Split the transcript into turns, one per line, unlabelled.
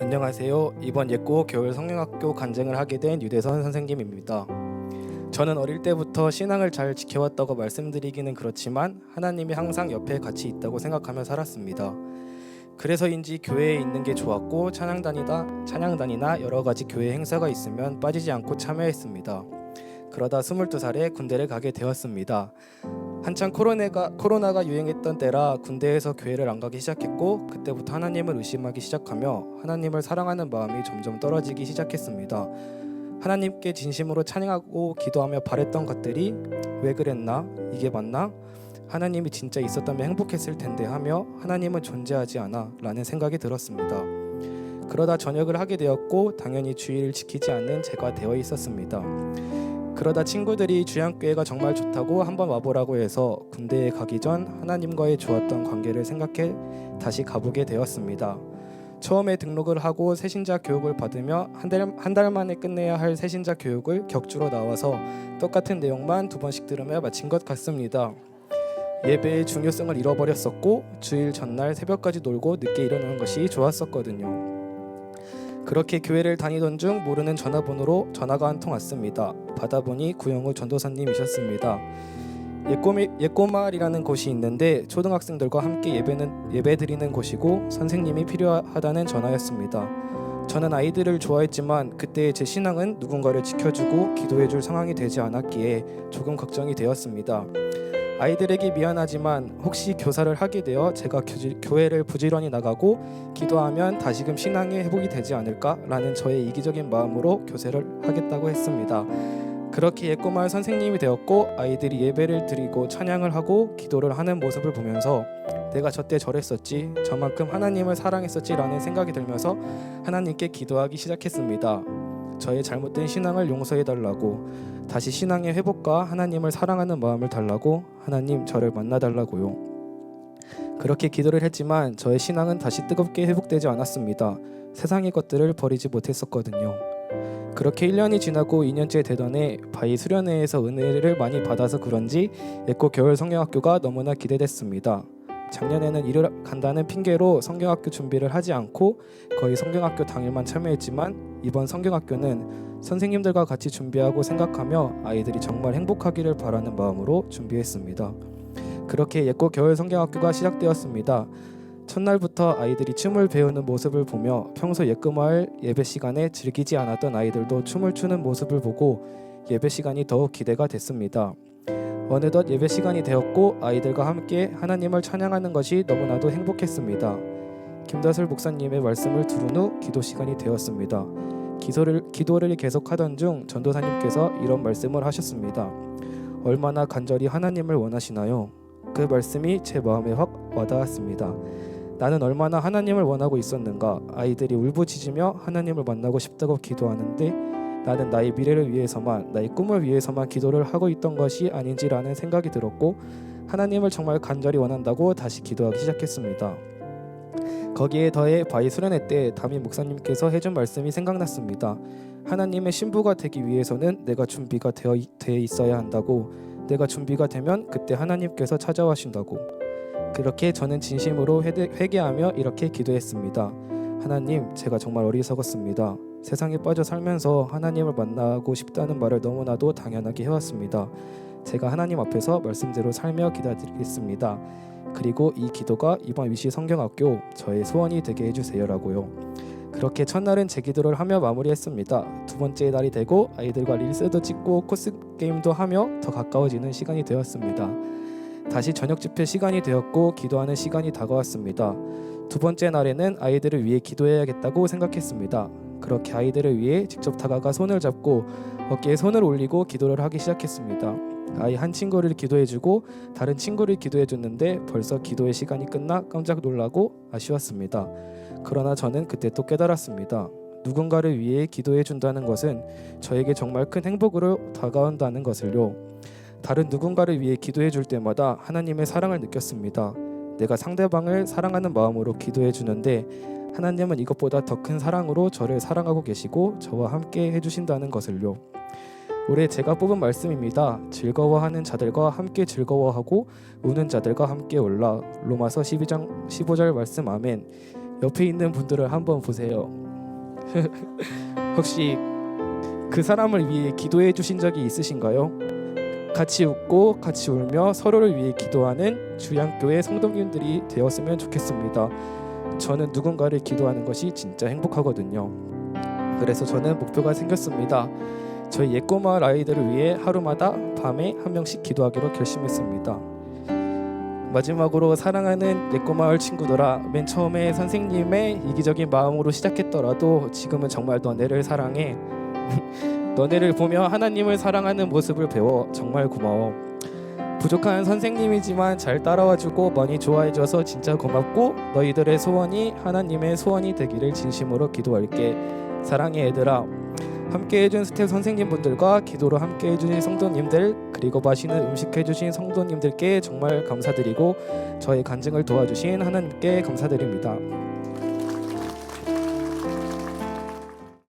안녕하세요. 이번 예고 겨울 성령학교 간증을 하게 된 유대선 선생님입니다. 저는 어릴 때부터 신앙을 잘 지켜왔다고 말씀드리기는 그렇지만 하나님이 항상 옆에 같이 있다고 생각하며 살았습니다. 그래서인지 교회에 있는 게 좋았고 찬양단이나 여러 가지 교회 행사가 있으면 빠지지 않고 참여했습니다. 그러다 22살에 군대를 가게 되었습니다. 한창 코로나가 유행했던 때라 군대에서 교회를 안 가기 시작했고, 그때부터 하나님을 의심하기 시작하며 하나님을 사랑하는 마음이 점점 떨어지기 시작했습니다. 하나님께 진심으로 찬양하고 기도하며 바랬던 것들이 왜 그랬나? 이게 맞나? 하나님이 진짜 있었다면 행복했을 텐데 하며 하나님은 존재하지 않아 라는 생각이 들었습니다. 그러다 전역을 하게 되었고, 당연히 주일을 지키지 않는 제가 되어 있었습니다. 그러다 친구들이 주양교회가 정말 좋다고 한번 와보라고 해서 군대에 가기 전 하나님과의 좋았던 관계를 생각해 다시 가보게 되었습니다. 처음에 등록을 하고 새신자 교육을 받으며 한 달 만에 끝내야 할 새신자 교육을 격주로 나와서 똑같은 내용만 2번씩 들으며 마친 것 같습니다. 예배의 중요성을 잃어버렸었고, 주일 전날 새벽까지 놀고 늦게 일어나는 것이 좋았었거든요. 그렇게 교회를 다니던 중 모르는 전화번호로 전화가 한 통 왔습니다. 받아보니 구영우 전도사님이셨습니다. 예꼬마을이라는 곳이 있는데 초등학생들과 함께 예배드리는 곳이고 선생님이 필요하다는 전화였습니다. 저는 아이들을 좋아했지만 그때의 제 신앙은 누군가를 지켜주고 기도해줄 상황이 되지 않았기에 조금 걱정이 되었습니다. 아이들에게 미안하지만 혹시 교사를 하게 되어 제가 교회를 부지런히 나가고 기도하면 다시금 신앙의 회복이 되지 않을까라는 저의 이기적인 마음으로 교사를 하겠다고 했습니다. 그렇게 예꼬마을 선생님이 되었고, 아이들이 예배를 드리고 찬양을 하고 기도를 하는 모습을 보면서 내가 저때 저랬었지, 저만큼 하나님을 사랑했었지라는 생각이 들면서 하나님께 기도하기 시작했습니다. 저의 잘못된 신앙을 용서해달라고, 다시 신앙의 회복과 하나님을 사랑하는 마음을 달라고, 하나님 저를 만나달라고요. 그렇게 기도를 했지만 저의 신앙은 다시 뜨겁게 회복되지 않았습니다. 세상의 것들을 버리지 못했었거든요. 그렇게 1년이 지나고 2년째 되던 해 바이 수련회에서 은혜를 많이 받아서 그런지 예고 겨울 성경학교가 너무나 기대됐습니다. 작년에는 일을 간다는 핑계로 성경학교 준비를 하지 않고 거의 성경학교 당일만 참여했지만, 이번 성경학교는 선생님들과 같이 준비하고 생각하며 아이들이 정말 행복하기를 바라는 마음으로 준비했습니다. 그렇게 예고 겨울 성경학교가 시작되었습니다. 첫날부터 아이들이 춤을 배우는 모습을 보며 평소 예꼬마을 예배 시간에 즐기지 않았던 아이들도 춤을 추는 모습을 보고 예배 시간이 더욱 기대가 됐습니다. 어느덧 예배 시간이 되었고 아이들과 함께 하나님을 찬양하는 것이 너무나도 행복했습니다. 김다슬 목사님의 말씀을 들은 후 기도 시간이 되었습니다. 기도를 계속하던 중 전도사님께서 이런 말씀을 하셨습니다. 얼마나 간절히 하나님을 원하시나요? 그 말씀이 제 마음에 확 와닿았습니다. 나는 얼마나 하나님을 원하고 있었는가. 아이들이 울부짖으며 하나님을 만나고 싶다고 기도하는데 나는 나의 미래를 위해서만, 나의 꿈을 위해서만 기도를 하고 있던 것이 아닌지라는 생각이 들었고, 하나님을 정말 간절히 원한다고 다시 기도하기 시작했습니다. 거기에 더해 바이 수련회 때 담임 목사님께서 해준 말씀이 생각났습니다. 하나님의 신부가 되기 위해서는 내가 준비가 되어 있어야 한다고, 내가 준비가 되면 그때 하나님께서 찾아와신다고. 그렇게 저는 진심으로 회개하며 이렇게 기도했습니다. 하나님, 제가 정말 어리석었습니다. 세상에 빠져 살면서 하나님을 만나고 싶다는 말을 너무나도 당연하게 해왔습니다. 제가 하나님 앞에서 말씀대로 살며 기다리겠습니다. 그리고 이 기도가 이번 위시 성경학교 저의 소원이 되게 해주세요라고요. 그렇게 첫날은 제 기도를 하며 마무리했습니다. 두 번째 날이 되고 아이들과 릴스도 찍고 코스 게임도 하며 더 가까워지는 시간이 되었습니다. 다시 저녁 집회 시간이 되었고 기도하는 시간이 다가왔습니다. 두 번째 날에는 아이들을 위해 기도해야겠다고 생각했습니다. 그렇게 아이들을 위해 직접 다가가 손을 잡고 어깨에 손을 올리고 기도를 하기 시작했습니다. 아이 한 친구를 기도해주고 다른 친구를 기도해줬는데 벌써 기도의 시간이 끝나 깜짝 놀라고 아쉬웠습니다. 그러나 저는 그때 또 깨달았습니다. 누군가를 위해 기도해준다는 것은 저에게 정말 큰 행복으로 다가온다는 것을요. 다른 누군가를 위해 기도해줄 때마다 하나님의 사랑을 느꼈습니다. 내가 상대방을 사랑하는 마음으로 기도해주는데 하나님은 이것보다 더 큰 사랑으로 저를 사랑하고 계시고 저와 함께 해주신다는 것을요. 올해 제가 뽑은 말씀입니다. 즐거워하는 자들과 함께 즐거워하고 우는 자들과 함께 올라. 로마서 12장 15절 말씀 아멘. 옆에 있는 분들을 한번 보세요. 혹시 그 사람을 위해 기도해 주신 적이 있으신가요? 같이 웃고 같이 울며 서로를 위해 기도하는 주양교회 성도님들이 되었으면 좋겠습니다. 저는 누군가를 기도하는 것이 진짜 행복하거든요. 그래서 저는 목표가 생겼습니다. 저희 예꼬마을 아이들을 위해 하루마다 밤에 한 명씩 기도하기로 결심했습니다. 마지막으로 사랑하는 예꼬마을 친구들아, 맨 처음에 선생님의 이기적인 마음으로 시작했더라도 지금은 정말 너네를 사랑해. 너네를 보며 하나님을 사랑하는 모습을 배워 정말 고마워. 부족한 선생님이지만 잘 따라와주고 많이 좋아해줘서 진짜 고맙고, 너희들의 소원이 하나님의 소원이 되기를 진심으로 기도할게. 사랑해 얘들아. 함께 해준 스텝 선생님분들과 기도로 함께 해주신 성도님들, 그리고 맛있는 음식 해주신 성도님들께 정말 감사드리고 저의 간증을 도와주신 하나님께 감사드립니다.